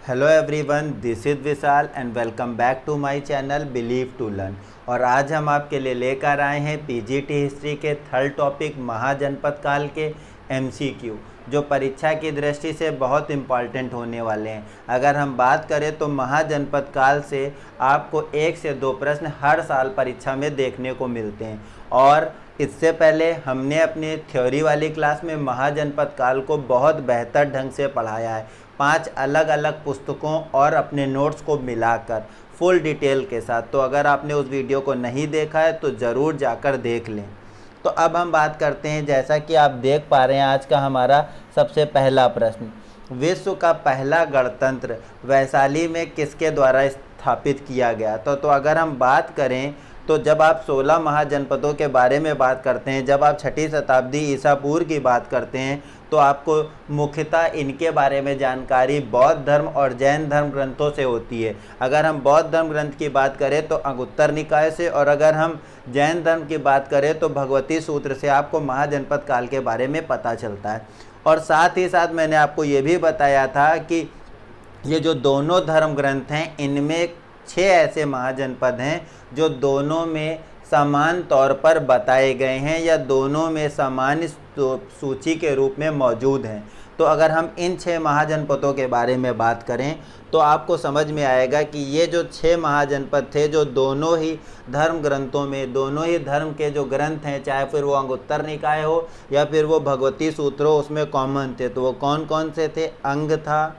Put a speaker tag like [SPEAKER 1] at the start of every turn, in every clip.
[SPEAKER 1] Hello everyone, this is Vishal and welcome back to my channel believe to learn. और आज हम आपके लिए लेकर आए हैं पीजीटी हिस्ट्री के थर्ड टॉपिक महाजनपद काल के एमसीक्यू, जो परीक्षा की दृष्टि से बहुत इम्पॉर्टेंट होने वाले हैं। अगर हम बात करें तो महाजनपद काल से आपको 1 से 2 प्रश्न हर साल परीक्षा में देखने को मिलते हैं। और इससे पहले हमने अपनी थ्योरी वाली क्लास में महाजनपद काल को बहुत बेहतर ढंग से पढ़ाया है, 5 अलग अलग पुस्तकों और अपने नोट्स को मिलाकर फुल डिटेल के साथ। तो अगर आपने उस वीडियो को नहीं देखा है तो ज़रूर जाकर देख लें। तो अब हम बात करते हैं, जैसा कि आप देख पा रहे हैं आज का हमारा सबसे पहला प्रश्न, विश्व का पहला गणतंत्र वैशाली में किसके द्वारा स्थापित किया गया था। तो अगर हम बात करें तो जब आप 16 महाजनपदों के बारे में बात करते हैं, जब आप 6ठी शताब्दी ईसा पूर्व की बात करते हैं, तो आपको मुख्यतः इनके बारे में जानकारी बौद्ध धर्म और जैन धर्म ग्रंथों से होती है। अगर हम बौद्ध धर्म ग्रंथ की बात करें तो अंगुत्तर निकाय से, और अगर हम जैन धर्म की बात करें तो भगवती सूत्र से आपको महाजनपद काल के बारे में पता चलता है। और साथ ही साथ मैंने आपको ये भी बताया था कि ये जो दोनों धर्म ग्रंथ हैं, इनमें 6 ऐसे महाजनपद हैं जो दोनों में समान तौर पर बताए गए हैं या दोनों में समान सूची के रूप में मौजूद हैं। तो अगर हम इन 6 महाजनपदों के बारे में बात करें तो आपको समझ में आएगा कि ये जो 6 महाजनपद थे, जो दोनों ही धर्म ग्रंथों में, दोनों ही धर्म के जो ग्रंथ हैं, चाहे फिर वो अंगुत्तर निकाय हो या फिर वो भगवती सूत्र हो, उसमें कॉमन थे। तो वो कौन कौन से थे? अंग था,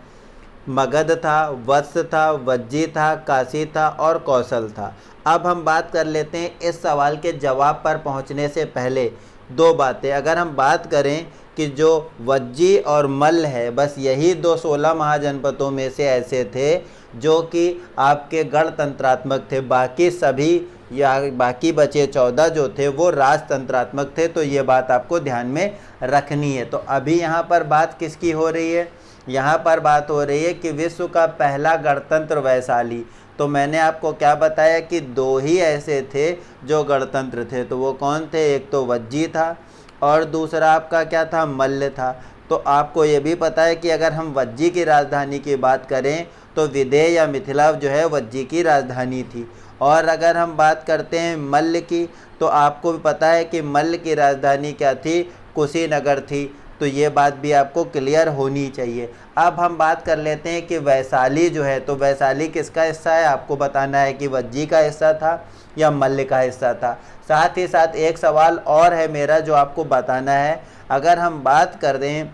[SPEAKER 1] मगध था, वत्स था, वज्जी था, काशी था और कौशल था। अब हम बात कर लेते हैं इस सवाल के जवाब पर पहुंचने से पहले 2 बातें। अगर हम बात करें कि जो वज्जी और मल्ल है, बस यही 2 16 महाजनपदों में से ऐसे थे जो कि आपके गणतंत्रात्मक थे। बाकी सभी या बाकी बचे 14 जो थे वो राजतंत्रात्मक थे। तो ये बात आपको ध्यान में रखनी है। तो अभी यहाँ पर बात किसकी हो रही है? यहाँ पर बात हो रही है कि विश्व का पहला गणतंत्र वैशाली। तो मैंने आपको क्या बताया कि 2 ही ऐसे थे जो गणतंत्र थे। तो वो कौन थे? एक तो वज्जी था और दूसरा आपका क्या था? मल्ल था। तो आपको ये भी पता है कि अगर हम वज्जी की राजधानी की बात करें तो विदेह या मिथिला जो है वज्जी की राजधानी थी। और अगर हम बात करते हैं मल्ल की, तो आपको भी पता है कि मल्ल की राजधानी क्या थी? कुशीनगर थी। तो ये बात भी आपको क्लियर होनी चाहिए। अब हम बात कर लेते हैं कि वैशाली जो है, तो वैशाली किसका हिस्सा है? आपको बताना है कि वज्जी का हिस्सा था या मल्ल का हिस्सा था। साथ ही साथ एक सवाल और है मेरा जो आपको बताना है। अगर हम बात कर दें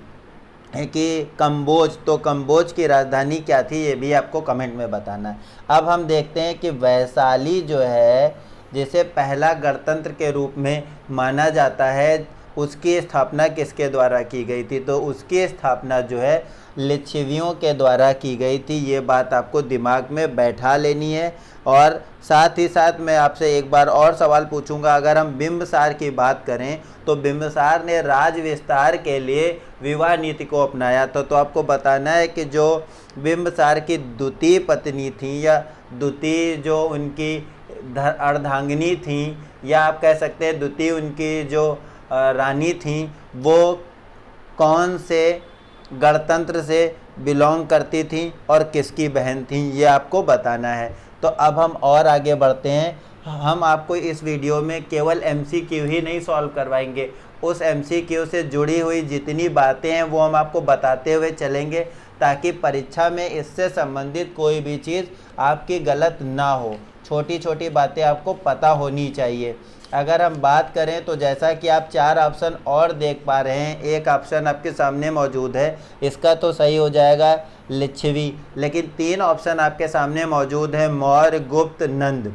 [SPEAKER 1] कि कंबोज, तो कंबोज की राजधानी क्या थी? ये भी आपको कमेंट में बताना है। अब हम देखते हैं कि वैशाली जो है, जिसे पहला गणतंत्र के रूप में माना जाता है, उसकी स्थापना किसके द्वारा की गई थी? तो उसकी स्थापना जो है लिच्छवियों के द्वारा की गई थी। ये बात आपको दिमाग में बैठा लेनी है। और साथ ही साथ मैं आपसे एक बार और सवाल पूछूंगा। अगर हम बिंबसार की बात करें तो बिंबसार ने राज विस्तार के लिए विवाह नीति को अपनाया था। तो आपको बताना है कि जो बिंबसार की द्वितीय पत्नी थी या द्वितीय जो उनकी अर्धांगिनी थी, या आप कह सकते हैं द्वितीय उनकी जो रानी थी, वो कौन से गणतंत्र से बिलोंग करती थी और किसकी बहन थी, ये आपको बताना है। तो अब हम और आगे बढ़ते हैं। हम आपको इस वीडियो में केवल एमसीक्यू ही नहीं सॉल्व करवाएंगे, उस एमसीक्यू से जुड़ी हुई जितनी बातें हैं वो हम आपको बताते हुए चलेंगे, ताकि परीक्षा में इससे संबंधित कोई भी चीज़ आपकी गलत ना हो। छोटी छोटी बातें आपको पता होनी चाहिए। अगर हम बात करें तो जैसा कि आप 4 ऑप्शन और देख पा रहे हैं, एक ऑप्शन आपके सामने मौजूद है, इसका तो सही हो जाएगा लिच्छवी, लेकिन 3 ऑप्शन आपके सामने मौजूद है, मौर्य, गुप्त, नंद।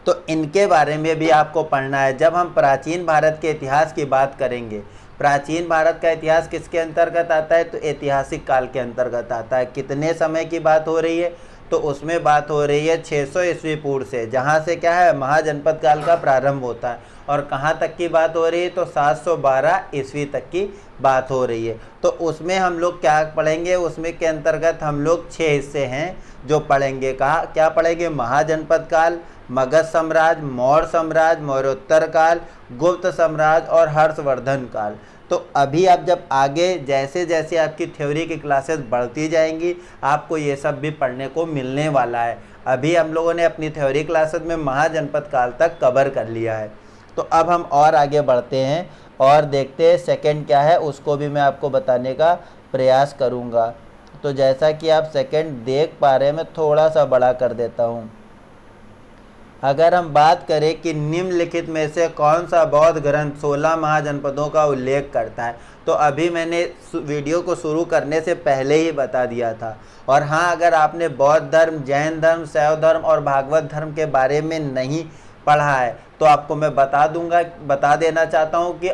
[SPEAKER 1] तो इनके बारे में भी आपको पढ़ना है। जब हम प्राचीन भारत के इतिहास की बात करेंगे, प्राचीन भारत का इतिहास किसके अंतर्गत आता है? तो ऐतिहासिक काल के अंतर्गत आता है। कितने समय की बात हो रही है? तो उसमें बात हो रही है 600 ईस्वी पूर्व से, जहाँ से क्या है, महाजनपद काल का प्रारंभ होता है। और कहाँ तक की बात हो रही है? तो 712 ईस्वी तक की बात हो रही है। तो उसमें हम लोग क्या पढ़ेंगे? उसमें के अंतर्गत हम लोग 6 हिस्से हैं जो पढ़ेंगे। कहाँ क्या पढ़ेंगे? महाजनपद काल, मगध साम्राज्य, मौर्य साम्राज्य, मौर्योत्तर काल, गुप्त साम्राज्य और हर्षवर्धन काल। तो अभी आप जब आगे जैसे जैसे आपकी थ्योरी की क्लासेस बढ़ती जाएंगी आपको ये सब भी पढ़ने को मिलने वाला है। अभी हम लोगों ने अपनी थ्योरी क्लासेस में महाजनपद काल तक कवर कर लिया है। तो अब हम और आगे बढ़ते हैं और देखते हैं सेकंड क्या है, उसको भी मैं आपको बताने का प्रयास करूँगा। तो जैसा कि आप सेकंड देख पा रहे हैं, मैं थोड़ा सा बड़ा कर देता हूँ। अगर हम बात करें कि निम्नलिखित में से कौन सा बौद्ध ग्रंथ 16 महाजनपदों का उल्लेख करता है, तो अभी मैंने वीडियो को शुरू करने से पहले ही बता दिया था। और हाँ, अगर आपने बौद्ध धर्म, जैन धर्म, शैव धर्म और भागवत धर्म के बारे में नहीं पढ़ा है तो आपको मैं बता देना चाहता हूँ कि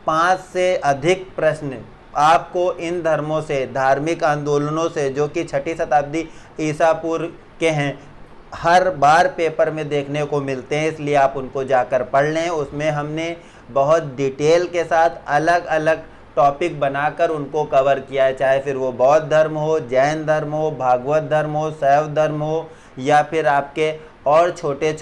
[SPEAKER 1] 5 से अधिक प्रश्न आपको इन धर्मों से, धार्मिक आंदोलनों से, जो कि 6ठी शताब्दी ईसा पूर्व के हैं, हर बार पेपर में देखने को मिलते हैं। इसलिए आप उनको जाकर पढ़ लें। उसमें हमने बहुत डिटेल के साथ अलग अलग टॉपिक बनाकर उनको कवर किया है, चाहे फिर वो बौद्ध धर्म हो, जैन धर्म हो, भागवत धर्म हो, शैव धर्म हो, या फिर आपके और छोटे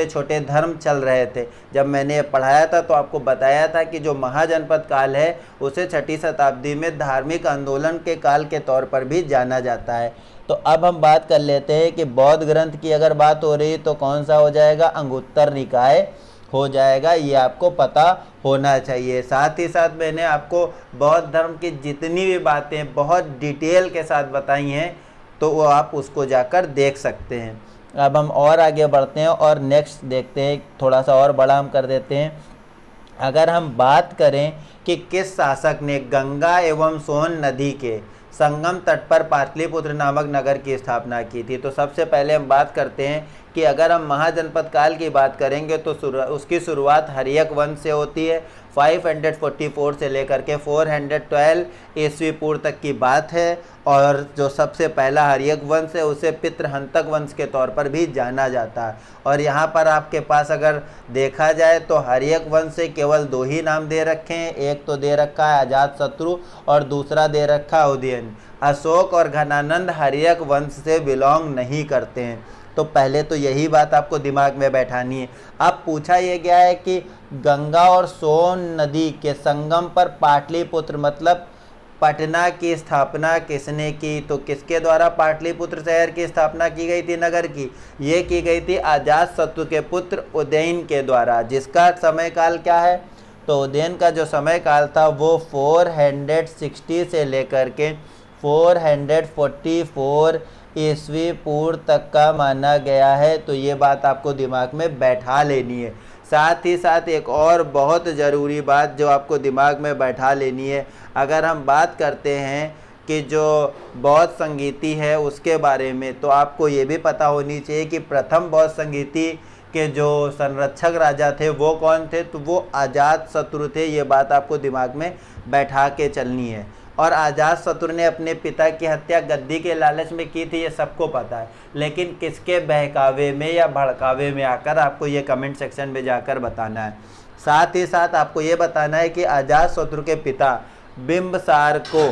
[SPEAKER 1] छोटे धर्म चल रहे थे। जब मैंने पढ़ाया था तो आपको बताया था कि जो महाजनपद काल है उसे 6ठी शताब्दी में धार्मिक आंदोलन के काल के तौर पर भी जाना जाता है। तो अब हम बात कर लेते हैं कि बौद्ध ग्रंथ की अगर बात हो रही तो कौन सा हो जाएगा, अंगुत्तर निकाय हो जाएगा। ये आपको पता होना चाहिए। साथ ही साथ मैंने आपको बौद्ध धर्म की जितनी भी बातें बहुत डिटेल के साथ बताई हैं तो वो आप उसको जाकर देख सकते हैं। अब हम और आगे बढ़ते हैं और नेक्स्ट देखते हैं, थोड़ा सा और बड़ा हम कर देते हैं। अगर हम बात करें कि किस शासक ने गंगा एवं सोन नदी के संगम तट पर पाटलिपुत्र नामक नगर की स्थापना की थी, तो सबसे पहले हम बात करते हैं कि अगर हम महाजनपद काल की बात करेंगे तो उसकी शुरुआत हर्यक वंश से होती है। 544 से लेकर के 412 ईस्वी पूर्व तक की बात है। और जो सबसे पहला हर्यक वंश है उसे पितृहंतक वंश के तौर पर भी जाना जाता है। और यहाँ पर आपके पास अगर देखा जाए तो हर्यक वंश से केवल 2 ही नाम दे रखे हैं। एक तो दे रखा है अजातशत्रु और दूसरा दे रखा है उदयन। अशोक और घनानंद हर्यक वंश से बिलोंग नहीं करते हैं। तो पहले तो यही बात आपको दिमाग में बैठानी है। अब पूछा यह गया है कि गंगा और सोन नदी के संगम पर पाटलिपुत्र मतलब पटना की स्थापना किसने की, तो किसके द्वारा पाटलिपुत्र शहर की स्थापना की गई थी, नगर की? ये की गई थी अजातशत्रु के पुत्र उदयन के द्वारा, जिसका समय काल क्या है, तो उदयन का जो समय काल था वो 460 से लेकर के 444 ईस्वी पूर्व तक का माना गया है। तो ये बात आपको दिमाग में बैठा लेनी है। साथ ही साथ एक और बहुत ज़रूरी बात जो आपको दिमाग में बैठा लेनी है, अगर हम बात करते हैं कि जो बौद्ध संगीति है उसके बारे में, तो आपको ये भी पता होनी चाहिए कि प्रथम बौद्ध संगीति के जो संरक्षक राजा थे वो कौन थे, तो वो अजातशत्रु थे। ये बात आपको दिमाग में बैठा के चलनी है। और अजातशत्रु ने अपने पिता की हत्या गद्दी के लालच में की थी, ये सबको पता है, लेकिन किसके बहकावे में या भड़कावे में आकर आपको ये कमेंट सेक्शन में जाकर बताना है। साथ ही साथ आपको ये बताना है कि अजातशत्रु के पिता बिंबिसार को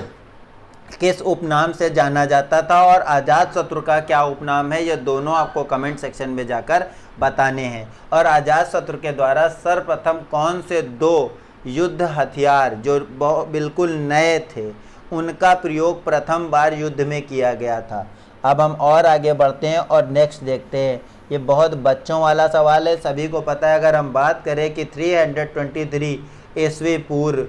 [SPEAKER 1] किस उपनाम से जाना जाता था और अजातशत्रु का क्या उपनाम है, ये दोनों आपको कमेंट सेक्शन में जाकर बताने हैं। और अजातशत्रु के द्वारा सर्वप्रथम कौन से 2 युद्ध हथियार जो बिल्कुल नए थे उनका प्रयोग प्रथम बार युद्ध में किया गया था। अब हम और आगे बढ़ते हैं और नेक्स्ट देखते हैं। ये बहुत बच्चों वाला सवाल है, सभी को पता है। अगर हम बात करें कि 323 ईस्वी पूर्व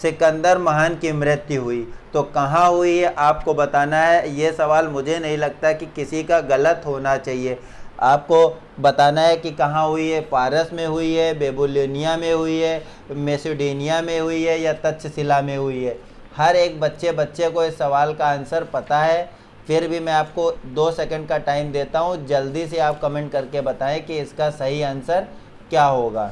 [SPEAKER 1] सिकंदर महान की मृत्यु हुई तो कहाँ हुई है आपको बताना है। ये सवाल मुझे नहीं लगता कि किसी का गलत होना चाहिए। आपको बताना है कि कहाँ हुई है, पारस में हुई है, बेबीलोनिया में हुई है, मैसेडोनिया में हुई है या तक्षशिला में हुई है। हर एक बच्चे को इस सवाल का आंसर पता है। फिर भी मैं आपको 2 सेकंड का टाइम देता हूँ, जल्दी से आप कमेंट करके बताएं कि इसका सही आंसर क्या होगा।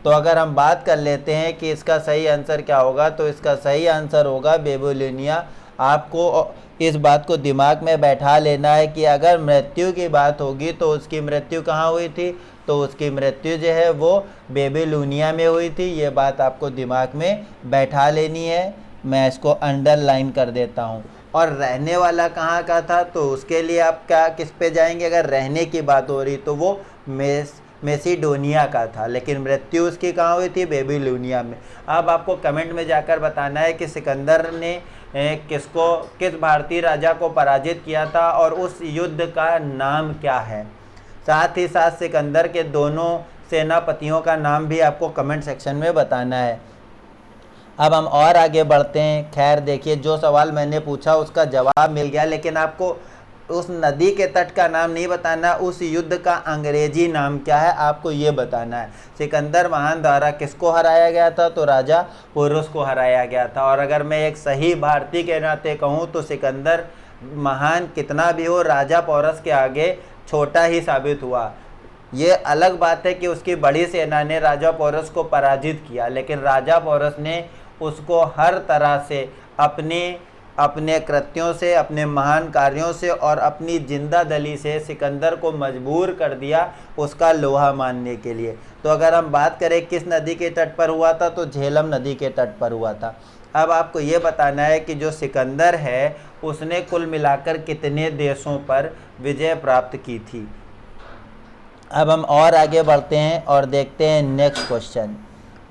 [SPEAKER 1] तो अगर हम बात कर लेते हैं कि इसका सही आंसर क्या होगा, तो इसका सही आंसर होगा बेबीलोनिया। आपको इस बात को दिमाग में बैठा लेना है कि अगर मृत्यु की बात होगी तो उसकी मृत्यु कहाँ हुई थी, तो उसकी मृत्यु जो है वो बेबीलोनिया में हुई थी। ये बात आपको दिमाग में बैठा लेनी है। मैं इसको अंडरलाइन कर देता हूँ। और रहने वाला कहाँ का था, तो उसके लिए आप किस पे जाएंगे, अगर रहने की बात हो रही तो वो मेसिडोनिया का था, लेकिन मृत्यु उसकी कहाँ हुई थी? बेबीलोनिया में। अब आपको कमेंट में जाकर बताना है कि सिकंदर ने किस भारतीय राजा को पराजित किया था और उस युद्ध का नाम क्या है। साथ ही साथ सिकंदर के दोनों सेनापतियों का नाम भी आपको कमेंट सेक्शन में बताना है। अब हम और आगे बढ़ते हैं। खैर देखिए, जो सवाल मैंने पूछा उसका जवाब मिल गया, लेकिन आपको उस नदी के तट का नाम नहीं बताना, उस युद्ध का अंग्रेजी नाम क्या है आपको ये बताना है। सिकंदर महान द्वारा किसको हराया गया था? तो राजा पोरस को हराया गया था। और अगर मैं एक सही भारतीय के नाते कहूँ तो सिकंदर महान कितना भी हो, राजा पोरस के आगे छोटा ही साबित हुआ। ये अलग बात है कि उसकी बड़ी सेना ने राजा पोरस को पराजित किया, लेकिन राजा पोरस ने उसको हर तरह से अपने कृत्यों से, अपने महान कार्यों से और अपनी जिंदा दली से सिकंदर को मजबूर कर दिया उसका लोहा मानने के लिए। तो अगर हम बात करें किस नदी के तट पर हुआ था, तो झेलम नदी के तट पर हुआ था। अब आपको ये बताना है कि जो सिकंदर है उसने कुल मिलाकर कितने देशों पर विजय प्राप्त की थी। अब हम और आगे बढ़ते हैं और देखते हैं नेक्स्ट क्वेश्चन।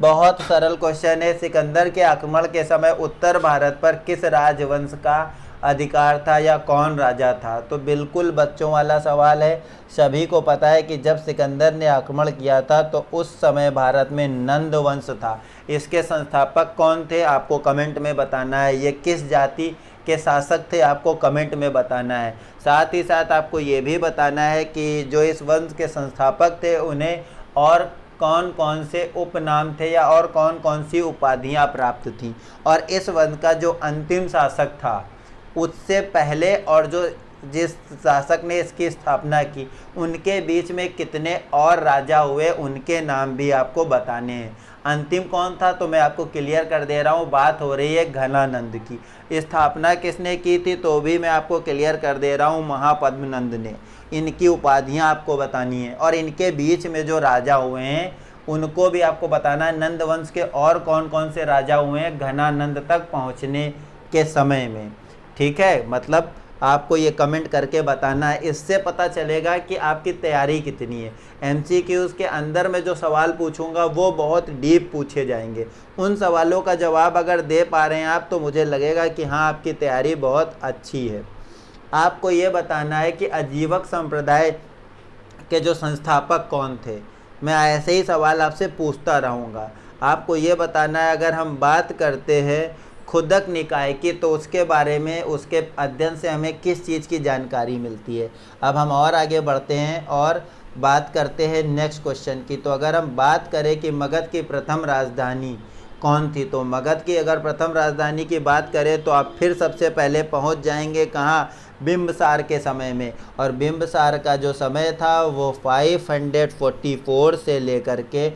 [SPEAKER 1] बहुत सरल क्वेश्चन है। सिकंदर के आक्रमण के समय उत्तर भारत पर किस राजवंश का अधिकार था या कौन राजा था? तो बिल्कुल बच्चों वाला सवाल है। सभी को पता है कि जब सिकंदर ने आक्रमण किया था तो उस समय भारत में नंद वंश था। इसके संस्थापक कौन थे आपको कमेंट में बताना है। ये किस जाति के शासक थे आपको कमेंट में बताना है। साथ ही साथ आपको ये भी बताना है कि जो इस वंश के संस्थापक थे उन्हें और कौन कौन से उपनाम थे या और कौन कौन सी उपाधियां प्राप्त थीं। और इस वंश का जो अंतिम शासक था उससे पहले और जिस शासक ने इसकी स्थापना की उनके बीच में कितने और राजा हुए उनके नाम भी आपको बताने हैं। अंतिम कौन था तो मैं आपको क्लियर कर दे रहा हूँ, बात हो रही है घनानंद की। स्थापना किसने की थी तो भी मैं आपको क्लियर कर दे रहा हूँ, महापद्मनंद ने। इनकी उपाधियाँ आपको बतानी है और इनके बीच में जो राजा हुए हैं उनको भी आपको बताना है। नंद वंश के और कौन कौन से राजा हुए हैं घनानंद तक पहुँचने के समय में, ठीक है। मतलब आपको ये कमेंट करके बताना है, इससे पता चलेगा कि आपकी तैयारी कितनी है। एमसीक्यूज के अंदर में जो सवाल पूछूंगा वो बहुत डीप पूछे जाएंगे। उन सवालों का जवाब अगर दे पा रहे हैं आप तो मुझे लगेगा कि हाँ आपकी तैयारी बहुत अच्छी है। आपको ये बताना है कि आजीवक संप्रदाय के जो संस्थापक कौन थे। मैं ऐसे ही सवाल आपसे पूछता रहूँगा। आपको ये बताना है अगर हम बात करते हैं खुदक निकाय की तो उसके बारे में, उसके अध्ययन से हमें किस चीज़ की जानकारी मिलती है। अब हम और आगे बढ़ते हैं और बात करते हैं नेक्स्ट क्वेश्चन की। तो अगर हम बात करें कि मगध की प्रथम राजधानी कौन थी, तो मगध की अगर प्रथम राजधानी की बात करें तो आप फिर सबसे पहले पहुंच जाएंगे कहाँ? बिंबसार के समय में। और बिंबसार का जो समय था वो 544 से लेकर के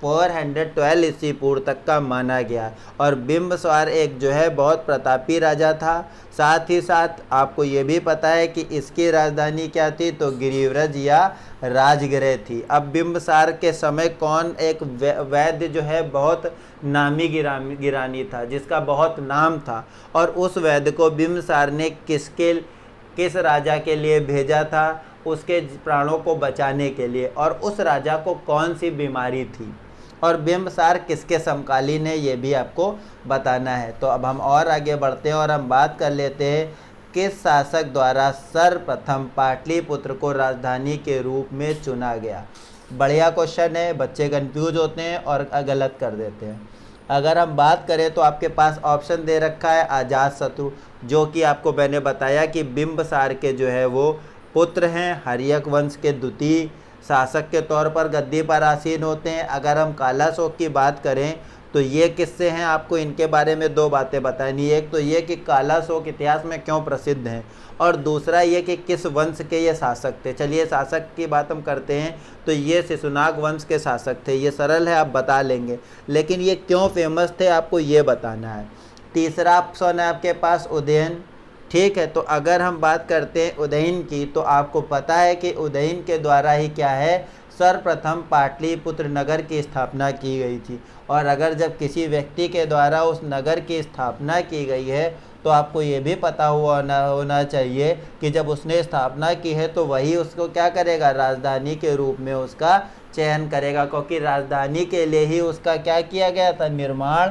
[SPEAKER 1] 412 ईस्वी पूर्व तक का माना गया। और बिंबसार एक जो है बहुत प्रतापी राजा था। साथ ही साथ आपको ये भी पता है कि इसकी राजधानी क्या थी, तो गिरिव्रज या राजगृह थी। अब बिंबसार के समय कौन एक वैद्य जो है बहुत नामी गिरानी था, जिसका बहुत नाम था, और उस वैद्य को बिंबसार ने किस राजा के लिए भेजा था? उसके प्राणों को बचाने के लिए। और उस राजा को कौन सी बीमारी थी और बिंबसार किसके समकालीन है ये भी आपको बताना है। तो अब हम और आगे बढ़ते हैं और हम बात कर लेते हैं किस शासक द्वारा सर्वप्रथम पाटलिपुत्र को राजधानी के रूप में चुना गया। बढ़िया क्वेश्चन है, बच्चे कंफ्यूज होते हैं और गलत कर देते हैं। अगर हम बात करें तो आपके पास ऑप्शन दे रखा है अजातशत्रु, जो कि आपको मैंने बताया कि बिंबसार के जो है वो पुत्र हैं, हर्यक वंश के द्वितीय शासक के तौर पर गद्दी पर आसीन होते हैं। अगर हम कालाशोक की बात करें तो ये किससे हैं, आपको इनके बारे में दो बातें बतानी है। एक तो ये कि कालाशोक इतिहास में क्यों प्रसिद्ध हैं, और दूसरा ये कि किस वंश के ये शासक थे। चलिए शासक की बात हम करते हैं तो ये शिशुनाग वंश के शासक थे। ये सरल है, आप बता लेंगे, लेकिन ये क्यों फेमस थे आपको ये बताना है। तीसरा ऑप्शन है आपके पास उदयन, ठीक है। तो अगर हम बात करते हैं उदयन की, तो आपको पता है कि उदयन के द्वारा ही क्या है, सर्वप्रथम पाटलिपुत्र नगर की स्थापना की गई थी। और अगर जब किसी व्यक्ति के द्वारा उस नगर की स्थापना की गई है तो आपको ये भी पता होना चाहिए कि जब उसने स्थापना की है तो वही उसको क्या करेगा, राजधानी के रूप में उसका चयन करेगा, क्योंकि राजधानी के लिए ही उसका क्या किया गया था, निर्माण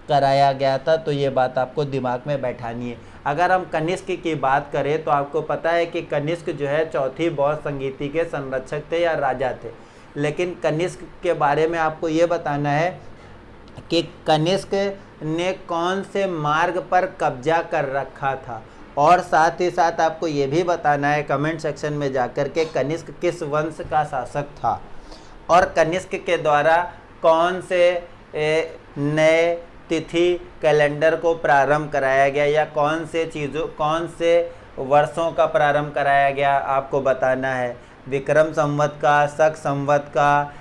[SPEAKER 1] कराया गया था। तो ये बात आपको दिमाग में बैठानी है। अगर हम कनिष्क की बात करें तो आपको पता है कि कनिष्क जो है चौथी बौद्ध संगीति के संरक्षक थे या राजा थे। लेकिन कनिष्क के बारे में आपको ये बताना है कि कनिष्क ने कौन से मार्ग पर कब्जा कर रखा था, और साथ ही साथ आपको ये भी बताना है कमेंट सेक्शन में जाकर के कनिष्क किस वंश का शासक था, और कनिष्क के द्वारा कौन से नए तिथि कैलेंडर को प्रारंभ कराया गया, या कौन से वर्षों का प्रारंभ कराया गया, आपको बताना है। विक्रम संवत का, शक संवत का,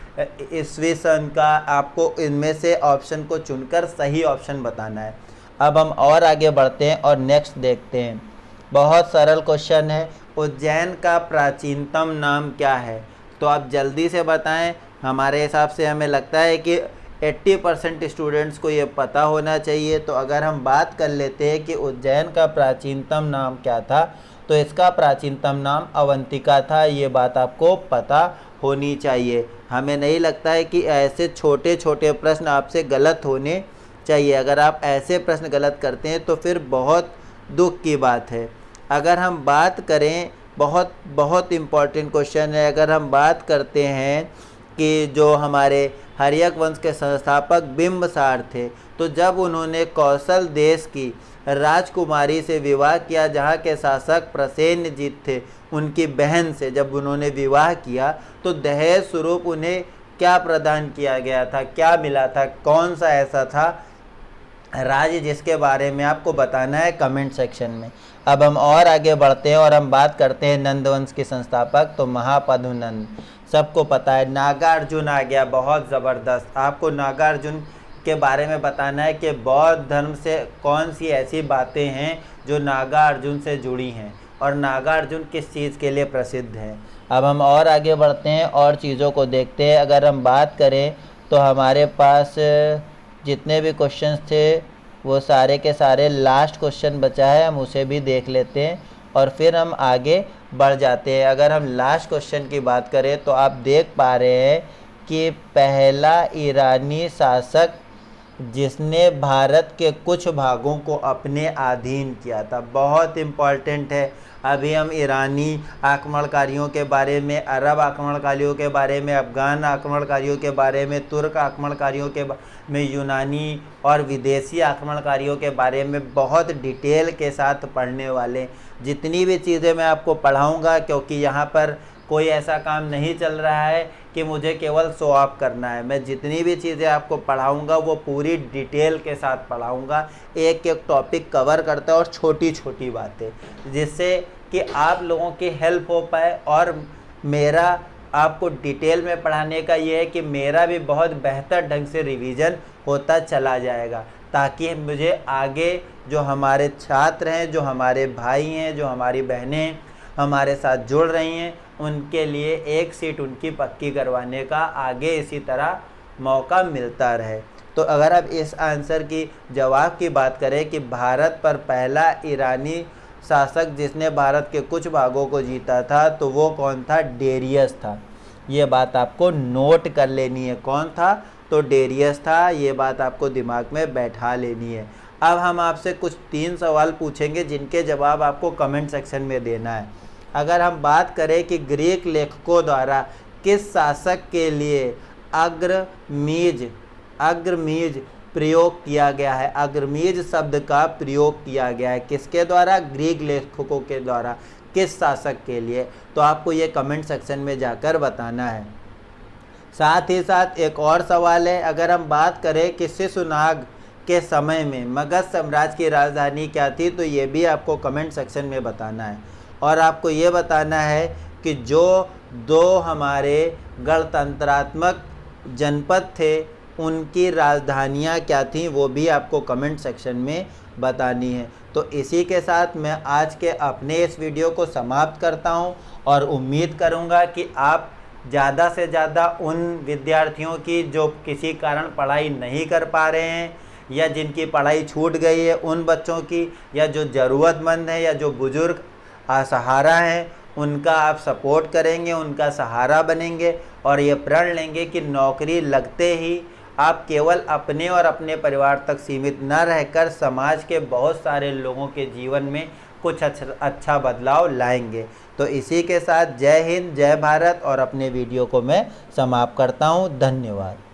[SPEAKER 1] ईस्वी सन का, आपको इनमें से ऑप्शन को चुनकर सही ऑप्शन बताना है। अब हम और आगे बढ़ते हैं और नेक्स्ट देखते हैं। बहुत सरल क्वेश्चन है, उज्जैन का प्राचीनतम नाम क्या है? तो आप जल्दी से बताएं। हमारे हिसाब से हमें लगता है कि 80% स्टूडेंट्स को ये पता होना चाहिए। तो अगर हम बात कर लेते हैं कि उज्जैन का प्राचीनतम नाम क्या था, तो इसका प्राचीनतम नाम अवंतिका था। ये बात आपको पता होनी चाहिए। हमें नहीं लगता है कि ऐसे छोटे छोटे प्रश्न आपसे गलत होने चाहिए। अगर आप ऐसे प्रश्न गलत करते हैं तो फिर बहुत दुख की बात है। अगर हम बात करें, बहुत बहुत इम्पॉर्टेंट क्वेश्चन है, अगर हम बात करते हैं कि जो हमारे हर्यक वंश के संस्थापक बिंबसार थे, तो जब उन्होंने कौशल देश की राजकुमारी से विवाह किया, जहाँ के शासक प्रसेनजीत थे, उनकी बहन से जब उन्होंने विवाह किया तो दहेज स्वरूप उन्हें क्या प्रदान किया गया था, क्या मिला था, कौन सा ऐसा था राज्य जिसके बारे में आपको बताना है कमेंट सेक्शन में। अब हम और आगे बढ़ते हैं और हम बात करते हैं नंद वंश के संस्थापक, तो महापद्मनंद सबको पता है। नागार्जुन आ गया, बहुत ज़बरदस्त। आपको नागार्जुन के बारे में बताना है कि बौद्ध धर्म से कौन सी ऐसी बातें हैं जो नागार्जुन से जुड़ी हैं, और नागार्जुन किस चीज़ के लिए प्रसिद्ध है। अब हम और आगे बढ़ते हैं और चीज़ों को देखते हैं। अगर हम बात करें तो हमारे पास जितने भी क्वेश्चंस थे वो सारे के सारे, लास्ट क्वेश्चन बचा है, हम उसे भी देख लेते हैं और फिर हम आगे बढ़ जाते हैं। अगर हम लास्ट क्वेश्चन की बात करें तो आप देख पा रहे हैं कि पहला ईरानी शासक जिसने भारत के कुछ भागों को अपने अधीन किया था, बहुत इम्पॉर्टेंट है। अभी हम ईरानी आक्रमणकारियों के बारे में, अरब आक्रमणकारियों के बारे में, अफ़गान आक्रमणकारियों के बारे में, तुर्क आक्रमणकारियों के में, यूनानी और विदेशी आक्रमणकारियों के बारे में बहुत डिटेल के साथ पढ़ने वाले। जितनी भी चीज़ें मैं आपको पढ़ाऊँगा, क्योंकि यहाँ पर कोई ऐसा काम नहीं चल रहा है कि मुझे केवल शो ऑफ करना है। मैं जितनी भी चीज़ें आपको पढ़ाऊँगा वो पूरी डिटेल के साथ पढ़ाऊँगा, एक एक टॉपिक कवर करता है और छोटी छोटी बातें, जिससे कि आप लोगों की हेल्प हो पाए। और मेरा आपको डिटेल में पढ़ाने का ये है कि मेरा भी बहुत बेहतर ढंग से रिवीजन होता चला जाएगा, ताकि मुझे आगे जो हमारे छात्र हैं, जो हमारे भाई हैं, जो हमारी बहनें हमारे साथ जुड़ रही हैं, उनके लिए एक सीट उनकी पक्की करवाने का आगे इसी तरह मौका मिलता रहे। तो अगर आप इस आंसर की जवाब की बात करें कि भारत पर पहला ईरानी शासक जिसने भारत के कुछ भागों को जीता था, तो वो कौन था? डेरियस था। ये बात आपको नोट कर लेनी है, कौन था? तो डेरियस था। ये बात आपको दिमाग में बैठा लेनी है। अब हम आपसे कुछ 3 सवाल पूछेंगे जिनके जवाब आपको कमेंट सेक्शन में देना है। अगर हम बात करें कि ग्रीक लेखकों द्वारा किस शासक के लिए अग्रमीज प्रयोग किया गया है, अग्रमीज शब्द का प्रयोग किया गया है, किसके द्वारा? ग्रीक लेखकों के द्वारा। किस शासक के लिए? तो आपको ये कमेंट सेक्शन में जाकर बताना है। साथ ही साथ एक और सवाल है, अगर हम बात करें कि शिशुनाग के समय में मगध साम्राज्य की राजधानी क्या थी, तो ये भी आपको कमेंट सेक्शन में बताना है। और आपको ये बताना है कि जो 2 हमारे गणतंत्रात्मक जनपद थे उनकी राजधानियाँ क्या थीं वो भी आपको कमेंट सेक्शन में बतानी है। तो इसी के साथ मैं आज के अपने इस वीडियो को समाप्त करता हूं और उम्मीद करूंगा कि आप ज़्यादा से ज़्यादा उन विद्यार्थियों की जो किसी कारण पढ़ाई नहीं कर पा रहे हैं या जिनकी पढ़ाई छूट गई है, उन बच्चों की, या जो ज़रूरतमंद है या जो बुज़ुर्ग असहारा हैं, उनका आप सपोर्ट करेंगे, उनका सहारा बनेंगे और ये प्रण लेंगे कि नौकरी लगते ही आप केवल अपने और अपने परिवार तक सीमित न रहकर समाज के बहुत सारे लोगों के जीवन में कुछ अच्छा बदलाव लाएंगे। तो इसी के साथ जय हिंद, जय भारत और अपने वीडियो को मैं समाप्त करता हूँ। धन्यवाद।